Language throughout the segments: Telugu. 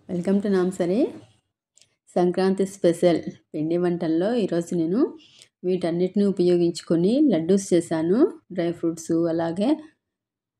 Welcome to Namsari. Sankranti special పిండి వంటల్లో ఈరోజు నేను వీటన్నిటిని ఉపయోగించుకొని లడ్డూస్ చేశాను. డ్రై ఫ్రూట్స్ అలాగే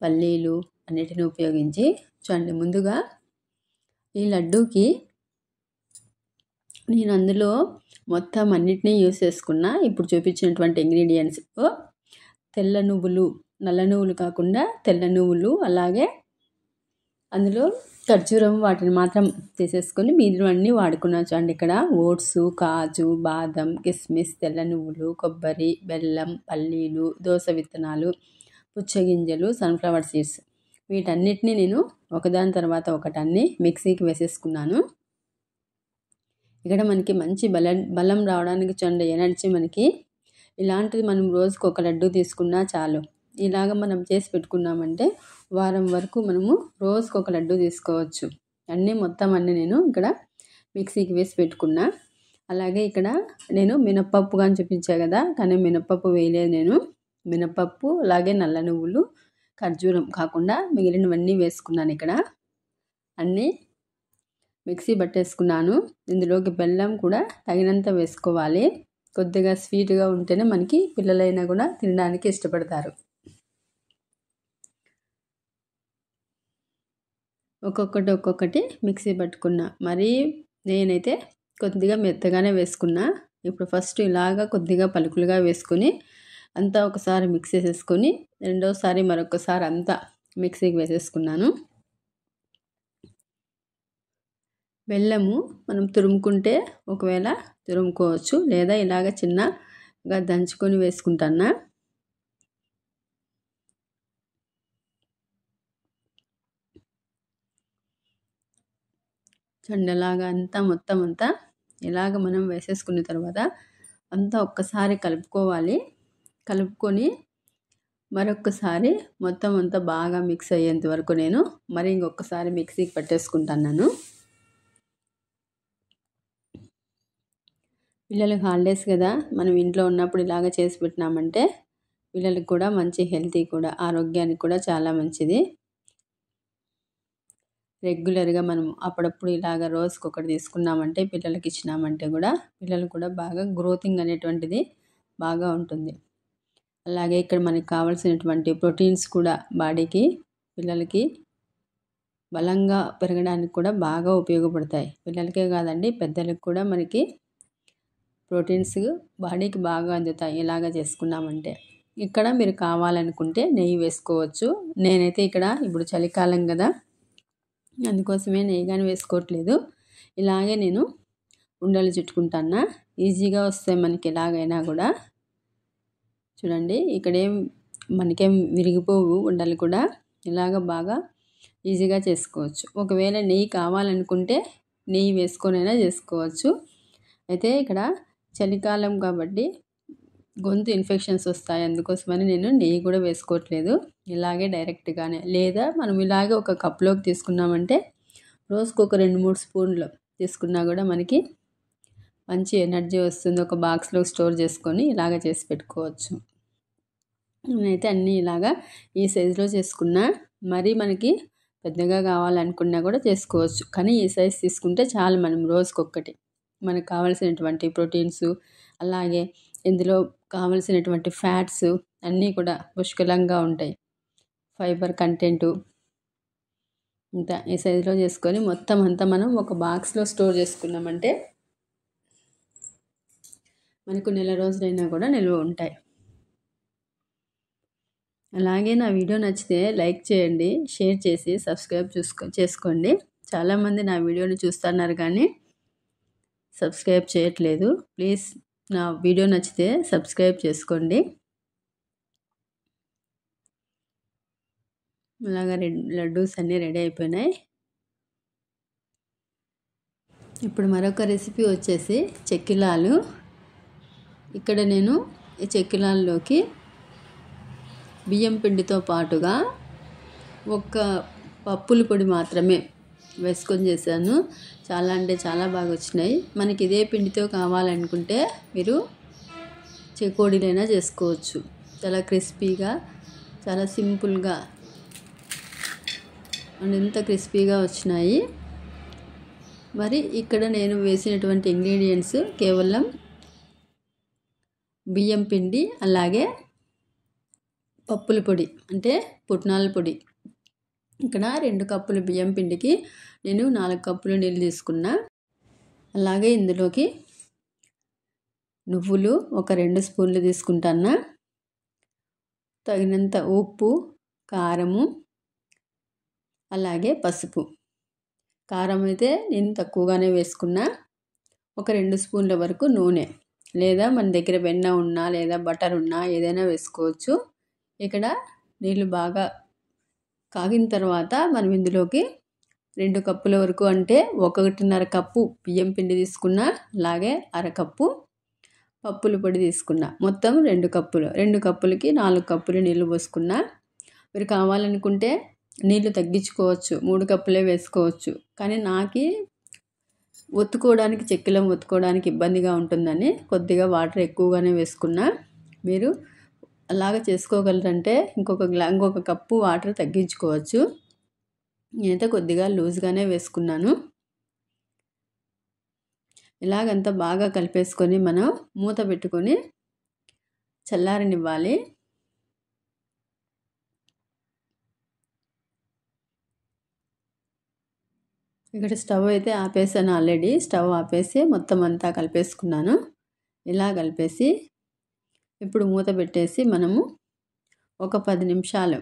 పల్లీలు అన్నిటిని ఉపయోగించి. చూడండి, ముందుగా ఈ లడ్డూకి నేను అందులో మొత్తం అన్నిటినీ యూస్ చేసుకున్నా. ఇప్పుడు చూపించినటువంటి ఇంగ్రీడియంట్స్ తెల్ల నువ్వులు, నల్ల నువ్వులు కాకుండా తెల్ల నువ్వులు, అలాగే అందులో ఖర్జూరం వాటిని మాత్రం తీసేసుకొని మిగిలినవన్నీ వాడుకున్నాను. చూడండి, ఇక్కడ ఓట్స్, కాజు, బాదం, కిస్మిస్, తెల్ల నువ్వులు, కొబ్బరి, బెల్లం, పల్లీలు, దోస విత్తనాలు, పుచ్చగింజలు, సన్ఫ్లవర్ సీడ్స్ వీటన్నిటిని నేను ఒకదాని తర్వాత ఒకటన్ని మిక్సీకి వేసేసుకున్నాను. ఇక్కడ మనకి మంచి బలం రావడానికి చూడండి, ఎనర్జీ మనకి ఇలాంటిది మనం రోజుకు ఒక లడ్డు తీసుకున్నా చాలు. ఇలాగ మనం చేసి పెట్టుకున్నామంటే వారం వరకు మనము రోజుకు ఒక లడ్డు తీసుకోవచ్చు. మొత్తం అన్నీ నేను ఇక్కడ మిక్సీకి వేసి పెట్టుకున్నా. అలాగే ఇక్కడ నేను మినప్పప్పు కానీ చూపించా కదా, కానీ మినప్పప్పు వేయలేదు నేను. మినప్పప్పు అలాగే నల్ల నువ్వులు, ఖర్జూరం కాకుండా మిగిలినవన్నీ వేసుకున్నాను. ఇక్కడ అన్నీ మిక్సీ పట్టేసుకున్నాను. ఇందులోకి బెల్లం కూడా తగినంత వేసుకోవాలి. కొద్దిగా స్వీట్గా ఉంటేనే మనకి పిల్లలైనా కూడా తినడానికి ఇష్టపడతారు. ఒక్కొక్కటి మిక్సీ పట్టుకున్నా. మరి నేనైతే కొద్దిగా మెత్తగానే వేసుకున్నా. ఇప్పుడు ఫస్ట్ ఇలాగా కొద్దిగా పలుకులుగా వేసుకొని అంతా ఒకసారి మిక్స్ చేసేసుకొని రెండోసారి మరొకసారి అంతా మిక్సీకి వేసేసుకున్నాను. బెల్లము మనం తురుముకుంటే ఒకవేళ తురుముకోవచ్చు, లేదా ఇలాగ చిన్నగా దంచుకొని వేసుకుంటాను. చండలాగా అంతా మొత్తం అంతా ఇలాగ మనం వేసేసుకున్న తర్వాత అంతా ఒక్కసారి కలుపుకోవాలి. కలుపుకొని మరొకసారి మొత్తం అంతా బాగా మిక్స్ అయ్యేంత వరకు నేను మరి ఇంకొకసారి మిక్సీకి పట్టేసుకుంటాను. పిల్లలకు హాలిడేస్ కదా, మనం ఇంట్లో ఉన్నప్పుడు ఇలాగ చేసి పెట్టినామంటే పిల్లలకు కూడా మంచి హెల్తీ కూడా, ఆరోగ్యానికి కూడా చాలా మంచిది. రెగ్యులర్గా మనం అప్పుడప్పుడు ఇలాగ రోజుకొకటి తీసుకున్నామంటే పిల్లలకి ఇచ్చినామంటే కూడా పిల్లలు కూడా బాగా గ్రోతింగ్ అనేటువంటిది బాగా ఉంటుంది. అలాగే ఇక్కడ మనకి కావాల్సినటువంటి ప్రోటీన్స్ కూడా బాడీకి, పిల్లలకి బలంగా పెరగడానికి కూడా బాగా ఉపయోగపడతాయి. పిల్లలకే కాదండి, పెద్దలకు కూడా మనకి ప్రోటీన్స్ బాడీకి బాగా అందుతాయి ఇలాగ చేసుకున్నామంటే. ఇక్కడ మీరు కావాలనుకుంటే నెయ్యి వేసుకోవచ్చు. నేనైతే ఇక్కడ ఇప్పుడు చలికాలం కదా, అందుకోసమే నెయ్యి కానీ వేసుకోవట్లేదు. ఇలాగే నేను ఉండలు చుట్టుకుంటాను. ఈజీగా వస్తాయి మనకి ఎలాగైనా కూడా. చూడండి, ఇక్కడేం మనకేం విరిగిపోవు ఉండలు కూడా. ఇలాగ బాగా ఈజీగా చేసుకోవచ్చు. ఒకవేళ నెయ్యి కావాలనుకుంటే నెయ్యి వేసుకొనైనా చేసుకోవచ్చు. అయితే ఇక్కడ చలికాలం కాబట్టి గొంతు ఇన్ఫెక్షన్స్ వస్తాయి, అందుకోసమని నేను నెయ్యి కూడా వేసుకోవట్లేదు. ఇలాగే డైరెక్ట్గానే, లేదా మనం ఇలాగే ఒక కప్లోకి తీసుకున్నామంటే రోజుకు ఒక 2-3 స్పూన్లు తీసుకున్నా కూడా మనకి మంచి ఎనర్జీ వస్తుంది. ఒక బాక్స్లో స్టోర్ చేసుకొని ఇలాగ చేసి పెట్టుకోవచ్చు. నేనైతే అన్నీ ఇలాగా ఈ సైజులో చేసుకున్నా. మరీ మనకి పెద్దగా కావాలనుకున్నా కూడా చేసుకోవచ్చు, కానీ ఈ సైజు తీసుకుంటే చాలు. మనం రోజుకొకటి మనకు కావాల్సినటువంటి ప్రోటీన్స్, అలాగే ఇందులో కావలసినటువంటి ఫ్యాట్స్ అన్నీ కూడా పుష్కలంగా ఉంటాయి. ఫైబర్ కంటెంటు ఇంత ఈ సైజులో చేసుకొని మొత్తం అంతా మనం ఒక బాక్స్లో స్టోర్ చేసుకున్నామంటే మనకు నెల రోజులైనా కూడా నిల్వ ఉంటాయి. అలాగే నా వీడియో నచ్చితే లైక్ చేయండి, షేర్ చేసి సబ్స్క్రైబ్ చేసుకోండి. చాలామంది నా వీడియోని చూస్తున్నారు కానీ సబ్స్క్రైబ్ చేయట్లేదు. ప్లీజ్ నా వీడియో నచ్చితే సబ్స్క్రైబ్ చేసుకోండి. అలాగా లడ్డూస్ అన్నీ రెడీ అయిపోయినాయి. ఇప్పుడు మరొక రెసిపీ వచ్చేసి చెక్కిలాలు. ఇక్కడ నేను ఈ చెక్కిలాల్లోకి బియ్యం పిండితో పాటుగా ఒక పప్పుల పొడి మాత్రమే వేసుకొని చేశాను. చాలా అంటే చాలా బాగా వచ్చినాయి. మనకి ఇదే పిండితో కావాలనుకుంటే మీరు చెకోడీలైనా చేసుకోవచ్చు. చాలా క్రిస్పీగా, చాలా సింపుల్గా అండ్ ఎంత క్రిస్పీగా వచ్చినాయి. మరి ఇక్కడ నేను వేసినటువంటి ఇంగ్రీడియంట్స్ కేవలం బియ్యం పిండి, అలాగే పప్పుల పొడి అంటే పుట్నాల పొడి. ఇక్కడ 2 కప్పులు బియ్యం పిండికి నేను 4 కప్పులు నీళ్ళు తీసుకున్నా. అలాగే ఇందులోకి నువ్వులు ఒక 2 స్పూన్లు తీసుకుంటాను, తగినంత ఉప్పు, కారము, అలాగే పసుపు. కారం అయితే నేను తక్కువగానే వేసుకున్నా. ఒక 2 స్పూన్ల వరకు నూనె, లేదా మన దగ్గర వెన్న ఉన్నా లేదా బటర్ ఉన్నా ఏదైనా వేసుకోవచ్చు. ఇక్కడ నీళ్ళు బాగా కాగిన తర్వాత మనం ఇందులోకి 2 కప్పుల వరకు అంటే 1.5 కప్పు బియ్యం పిండి తీసుకున్నా, అలాగే అరకప్పు పప్పుల పొడి తీసుకున్నా. మొత్తం 2 కప్పులు. 2 కప్పులకి 4 కప్పులు నీళ్ళు పోసుకున్నా. మీరు కావాలనుకుంటే నీళ్ళు తగ్గించుకోవచ్చు, 3 కప్పులే వేసుకోవచ్చు. కానీ నాకు ఒత్తుకోవడానికి, చెక్కిలం ఒత్తుకోవడానికి ఇబ్బందిగా ఉంటుందని కొద్దిగా వాటర్ ఎక్కువగానే వేసుకున్నా. మీరు అలాగ చేసుకోగలరంటే ఇంకొక కప్పు వాటర్ తగ్గించుకోవచ్చు. నేనైతే కొద్దిగా లూజ్గానే వేసుకున్నాను. ఇలాగంతా బాగా కలిపేసుకొని మనం మూత పెట్టుకొని చల్లారనివ్వాలి. ఇక్కడ స్టవ్ అయితే ఆపేసాను ఆల్రెడీ. స్టవ్ ఆపేసి మొత్తం అంతా కలిపేసుకున్నాను. ఇలా కలిపేసి ఇప్పుడు మూత పెట్టేసి మనము ఒక 10 నిమిషాలు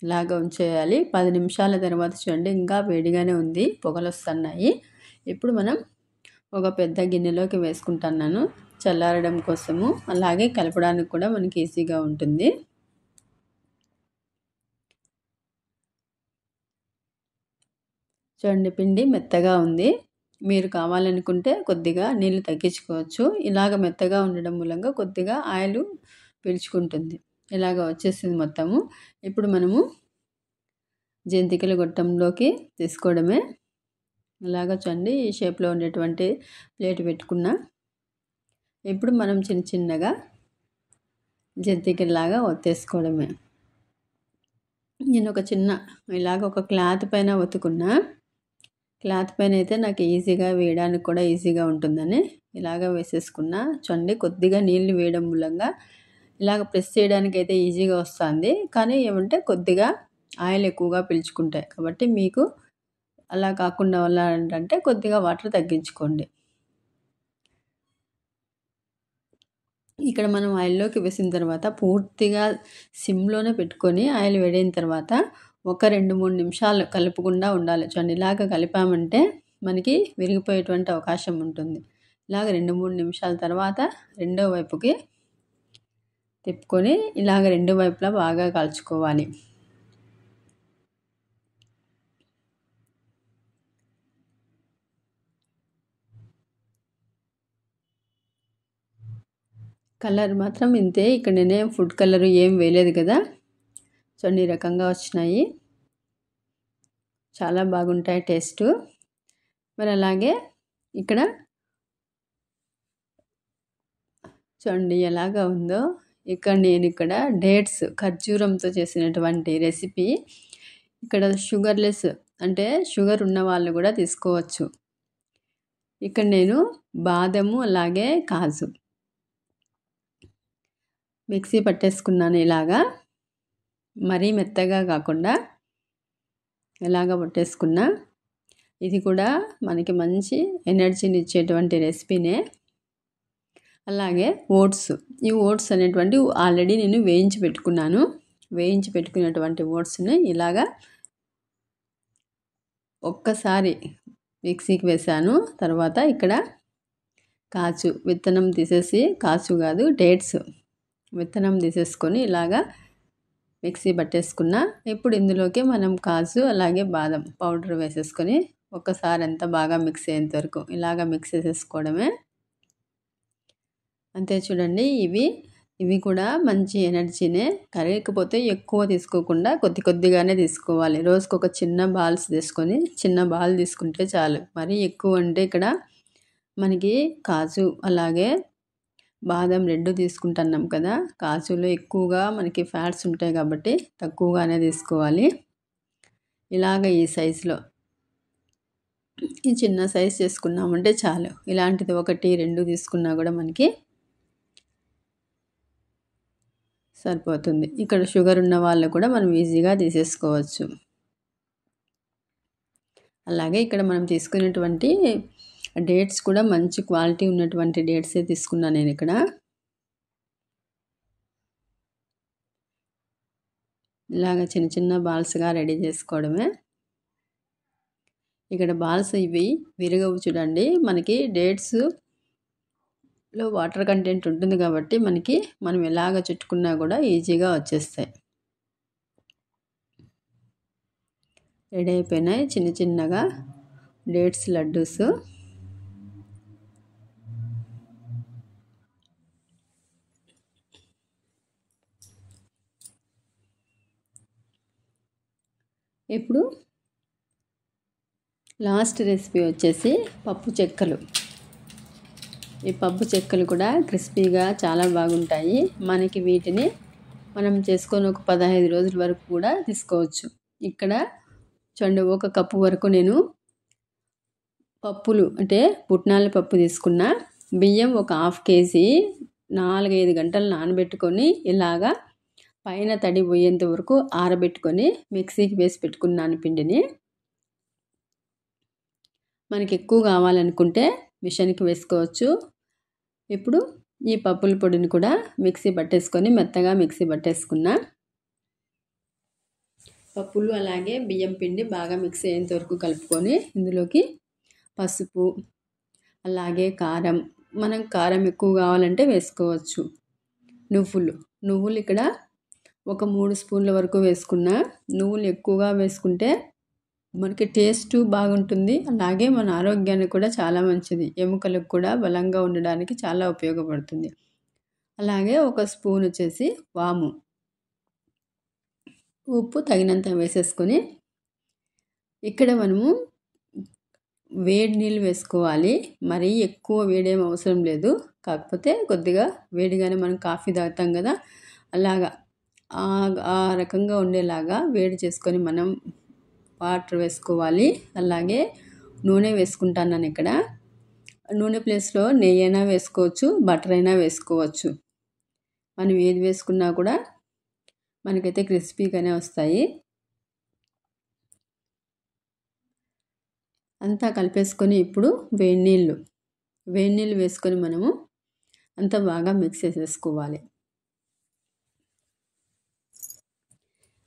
ఇలాగ ఉంచేయాలి. 10 నిమిషాల తర్వాత చూడండి ఇంకా వేడిగానే ఉంది, పొగలు వస్తున్నాయి. ఇప్పుడు మనం ఒక పెద్ద గిన్నెలోకి వేసుకుంటున్నాను చల్లారడం కోసము, అలాగే కలపడానికి కూడా మనకి ఈజీగా ఉంటుంది. చూడండి పిండి మెత్తగా ఉంది. మీరు కావాలనుకుంటే కొద్దిగా నీళ్ళు తగ్గించుకోవచ్చు. ఇలాగ మెత్తగా ఉండడం మూలంగా కొద్దిగా ఆయిల్ పీల్చుకుంటుంది. ఇలాగ వచ్చేసింది మొత్తము. ఇప్పుడు మనము జంతికల గొట్టంలోకి తీసుకోవడమే. ఇలాగ చూడండి ఈ షేప్లో ఉండేటువంటి ప్లేట్ పెట్టుకున్నా. ఇప్పుడు మనం చిన్న చిన్నగా జంతికల్లాగా ఒత్తేసుకోవడమే. నేను ఒక చిన్న ఇలాగ ఒక క్లాత్ పైన ఒత్తుకున్నా. క్లాత్ పైన అయితే నాకు ఈజీగా వేయడానికి కూడా ఈజీగా ఉంటుందని ఇలాగ వేసేసుకున్నా. చూడండి కొద్దిగా నీళ్ళు వేయడం మూలంగా ఇలాగ ప్రెస్ చేయడానికి అయితే ఈజీగా వస్తుంది. కానీ ఏమంటే కొద్దిగా ఆయిల్ ఎక్కువగా పీల్చుకుంటాయి. కాబట్టి మీకు అలా కాకుండా అంటే కొద్దిగా వాటర్ తగ్గించుకోండి. ఇక్కడ మనం ఆయిల్లోకి వేసిన తర్వాత పూర్తిగా సిమ్లోనే పెట్టుకొని ఆయిల్ వేడైన తర్వాత ఒక 2-3 నిమిషాలు కలుపుకుండా ఉండాలి. చూడండి ఇలాగ కలిపామంటే మనకి విరిగిపోయేటువంటి అవకాశం ఉంటుంది. ఇలాగ 2-3 నిమిషాల తర్వాత రెండో వైపుకి తిప్పుకొని ఇలాగ 2 వైపులా బాగా కాల్చుకోవాలి. కలర్ మాత్రం ఇంతే. ఇక్కడ నేనేం ఫుడ్ కలర్ ఏం వేయలేదు కదా. చూడండి ఈ రకంగా వచ్చినాయి, చాలా బాగుంటాయి టేస్ట్. మరి అలాగే ఇక్కడ చూడండి ఎలాగా ఉందో. నేను ఇక్కడ డేట్స్ ఖర్జూరంతో చేసినటువంటి రెసిపీ. ఇక్కడ షుగర్లెస్ అంటే షుగర్ ఉన్న వాళ్ళు కూడా తీసుకోవచ్చు. ఇక్కడ నేను బాదము అలాగే కాజు మిక్సీ పట్టేసుకున్నాను. ఇలాగా మరీ మెత్తగా కాకుండా ఇలాగా పట్టేసుకున్నా. ఇది కూడా మనకి మంచి ఎనర్జీని ఇచ్చేటువంటి రెసిపీనే. అలాగే ఓట్స్, ఈ ఓట్స్ అనేటువంటి ఆల్రెడీ నేను వేయించి పెట్టుకున్నాను. వేయించి పెట్టుకున్నటువంటి ఓట్స్ని ఇలాగా ఒక్కసారి మిక్సీకి వేసాను. తర్వాత ఇక్కడ కాజు విత్తనం తీసేసి, కాజు కాదు డేట్స్ విత్తనం తీసేసుకొని ఇలాగా మిక్సీ పట్టేసుకున్నా. ఇప్పుడు ఇందులోకి మనం కాజు అలాగే బాదం పౌడర్ వేసేసుకొని ఒక్కసారి అంతా బాగా మిక్స్ అయ్యేంత వరకు ఇలాగా మిక్స్ చేసేసుకోవడమే. అంతే చూడండి. ఇవి కూడా మంచి ఎనర్జీనే. కరగకపోతే ఎక్కువ తీసుకోకుండా కొద్దిగానే తీసుకోవాలి. రోజుకు ఒక చిన్న బాల్స్ తీసుకొని చిన్న బాల్ తీసుకుంటే చాలు. మరీ ఎక్కువ అంటే ఇక్కడ మనకి కాజు అలాగే బాదం 2 తీసుకుంటున్నాం కదా. కాజులో ఎక్కువగా మనకి ఫ్యాట్స్ ఉంటాయి కాబట్టి తక్కువగానే తీసుకోవాలి. ఇలాగ ఈ సైజులో ఈ చిన్న సైజ్ చేసుకున్నామంటే చాలు. ఇలాంటిది 1, 2 తీసుకున్నా కూడా మనకి సరిపోతుంది. ఇక్కడ షుగర్ ఉన్న వాళ్ళు కూడా మనం ఈజీగా తీసేసుకోవచ్చు. అలాగే ఇక్కడ మనం తీసుకునేటువంటి డేట్స్ కూడా మంచి క్వాలిటీ ఉన్నటువంటి డేట్సే తీసుకున్నాను నేను ఇక్కడ. ఇలాగ చిన్న చిన్న బాల్స్గా రెడీ చేసుకోవడమే. ఇక్కడ బాల్స్ ఇవి విరగవు చూడండి. మనకి డేట్స్లో వాటర్ కంటెంట్ ఉంటుంది కాబట్టి మనం ఎలాగ చుట్టుకున్నా కూడా ఈజీగా వచ్చేస్తాయి. రెడీ అయిపోయినాయి చిన్న చిన్నగా డేట్స్ లడ్డూస్. ఇప్పుడు లాస్ట్ రెసిపీ వచ్చేసి పప్పు చెక్కలు. ఈ పప్పు చెక్కలు కూడా క్రిస్పీగా చాలా బాగుంటాయి. మనకి వీటిని మనం చేసుకొని ఒక 15 రోజుల వరకు కూడా తీసుకోవచ్చు. ఇక్కడ చూడండి, 1 కప్పు వరకు నేను పప్పులు అంటే పుట్నాల పప్పు తీసుకున్నా. బియ్యం ఒక 1/2 కేజీ 4-5 గంటలు నానబెట్టుకొని ఇలాగా పైన తడి పోయేంత వరకు ఆరబెట్టుకొని మిక్సీకి వేసి పెట్టుకున్నాను పిండిని. మనకి ఎక్కువ కావాలనుకుంటే మిషన్కి వేసుకోవచ్చు. ఇప్పుడు ఈ పప్పుల పొడిని కూడా మిక్సీ పట్టేసుకొని మెత్తగా మిక్సీ పట్టేసుకున్నా. పప్పులు అలాగే బియ్యం పిండి బాగా మిక్స్ అయ్యేంత వరకు కలుపుకొని ఇందులోకి పసుపు అలాగే కారం, మనం కారం ఎక్కువ కావాలంటే వేసుకోవచ్చు. నువ్వులు ఇక్కడ ఒక 3 స్పూన్ల వరకు వేసుకున్నా. నువ్వులు ఎక్కువగా వేసుకుంటే మనకి టేస్ట్ బాగుంటుంది. అలాగే మన ఆరోగ్యానికి కూడా చాలా మంచిది. ఎముకలకు కూడా బలంగా ఉండడానికి చాలా ఉపయోగపడుతుంది. అలాగే 1 స్పూన్ వచ్చేసి వాము, ఉప్పు తగినంత వేసేసుకొని ఇక్కడ మనము వేడి నీళ్ళు వేసుకోవాలి. మరీ ఎక్కువ వేడేం అవసరం లేదు. కాకపోతే కొద్దిగా వేడిగానే మనం కాఫీ తాగుతాం కదా, అలాగా ఆ రకంగా ఉండేలాగా వేడి చేసుకొని మనం వాటర్ వేసుకోవాలి. అలాగే నూనె వేసుకుంటాను నేను ఇక్కడ. నూనె ప్లేస్లో నెయ్యి అయినా వేసుకోవచ్చు, బటర్ అయినా వేసుకోవచ్చు. మనం ఏది వేసుకున్నా కూడా మనకైతే క్రిస్పీగానే వస్తాయి. అంతా కలిపేసుకొని ఇప్పుడు వేడి నీళ్ళు వేసుకొని మనము అంతా బాగా మిక్స్ చేసేసుకోవాలి.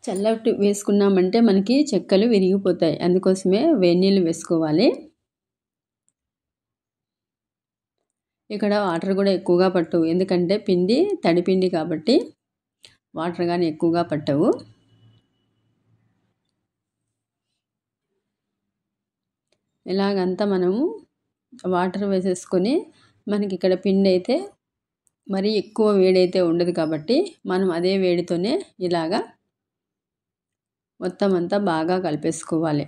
చల్లటి వేసుకున్నామంటే మనకి చెక్కలు విరిగిపోతాయి. అందుకోసమే వేడి నీళ్ళు వేసుకోవాలి. ఇక్కడ వాటర్ కూడా ఎక్కువగా పట్టవు, ఎందుకంటే పిండి తడిపిండి కాబట్టి వాటర్ కానీ ఎక్కువగా పట్టవు. ఇలాగంతా మనము వాటర్ వేసేసుకొని మనకి ఇక్కడ పిండి అయితే మరీ ఎక్కువ వేడైతే ఉండదు కాబట్టి మనం అదే వేడితోనే ఇలాగా మొత్తం అంతా బాగా కలిపేసుకోవాలి.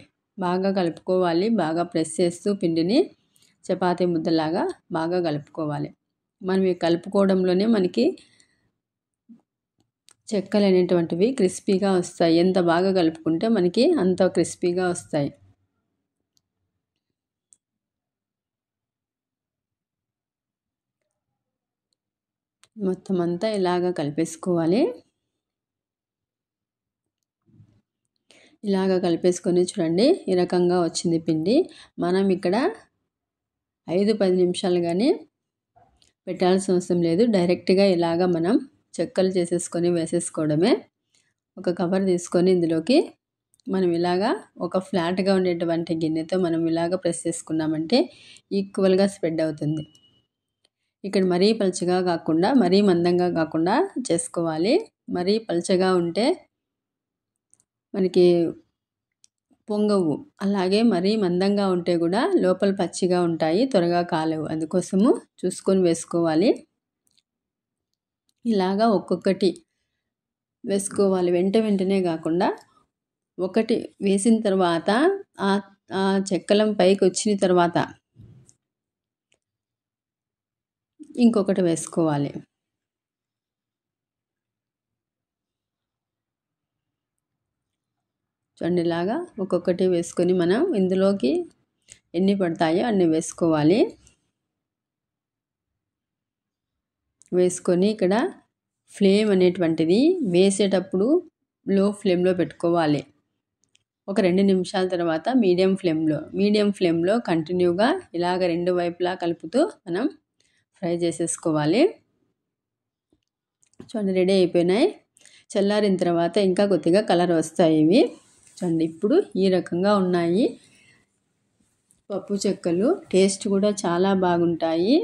బాగా ప్రెస్ చేస్తూ పిండిని చపాతీ ముద్దలాగా బాగా కలుపుకోవాలి. మనం ఈ కలుపుకోవడంలోనే మనకి చెక్కలు అనేటువంటివి క్రిస్పీగా వస్తాయి. ఎంత బాగా కలుపుకుంటే మనకి అంత క్రిస్పీగా వస్తాయి. మొత్తం అంతా ఇలాగ కలిపేసుకోవాలి. ఇలాగ కలిపేసుకొని చూడండి, ఈ రకంగా వచ్చింది పిండి. మనం ఇక్కడ 5-10 నిమిషాలు కానీ పెట్టాల్సిన అవసరం లేదు. డైరెక్ట్గా ఇలాగ మనం చెక్కలు చేసేసుకొని వేసేసుకోవడమే. ఒక కవర్ తీసుకొని ఇందులోకి మనం ఇలాగా ఒక ఫ్లాట్గా ఉండేటువంటి గిన్నెతో మనం ఇలాగ ప్రెస్ చేసుకున్నామంటే ఈక్వల్గా స్ప్రెడ్ అవుతుంది. ఇక్కడ మరీ పలుచగా కాకుండా మరీ మందంగా కాకుండా చేసుకోవాలి. మరీ పలుచగా ఉంటే మనకి పొంగవు. అలాగే మరీ మందంగా ఉంటే కూడా లోపల పచ్చిగా ఉంటాయి, త్వరగా కాలవు. అందుకోసము చూసుకొని వేసుకోవాలి. ఇలాగా ఒక్కొక్కటి వేసుకోవాలి. వెంటనే కాకుండా ఒకటి వేసిన తర్వాత ఆ చెక్కలం పైకి వచ్చిన తర్వాత ఇంకొకటి వేసుకోవాలి. చూడండి, ఇలాగా ఒక్కొక్కటి వేసుకొని మనం ఇందులోకి ఎన్ని పడతాయో అన్ని వేసుకోవాలి. వేసుకొని ఇక్కడ ఫ్లేమ్ అనేటువంటిది వేసేటప్పుడు లో ఫ్లేమ్లో పెట్టుకోవాలి. ఒక 2 నిమిషాల తర్వాత మీడియం ఫ్లేమ్లో కంటిన్యూగా ఇలాగ 2 వైపులా కలుపుతూ మనం ఫ్రై చేసేసుకోవాలి. చూడండి రెడీ అయిపోయినాయి. చల్లారిన తర్వాత ఇంకా కొద్దిగా కలర్ వస్తాయి ఇవి. చూడండి ఇప్పుడు ఈ రకంగా ఉన్నాయి పప్పు చెక్కలు. టేస్ట్ కూడా చాలా బాగుంటాయి.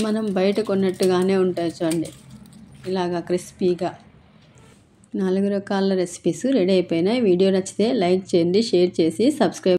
మనం బయట కొన్నట్టుగానే ఉంటాయి. చూడండి ఇలాగా క్రిస్పీగా. 4 రకాల రెసిపీస్ రెడీ అయిపోయినాయి. వీడియో నచ్చితే లైక్ చేయండి, షేర్ చేసి సబ్స్క్రైబ్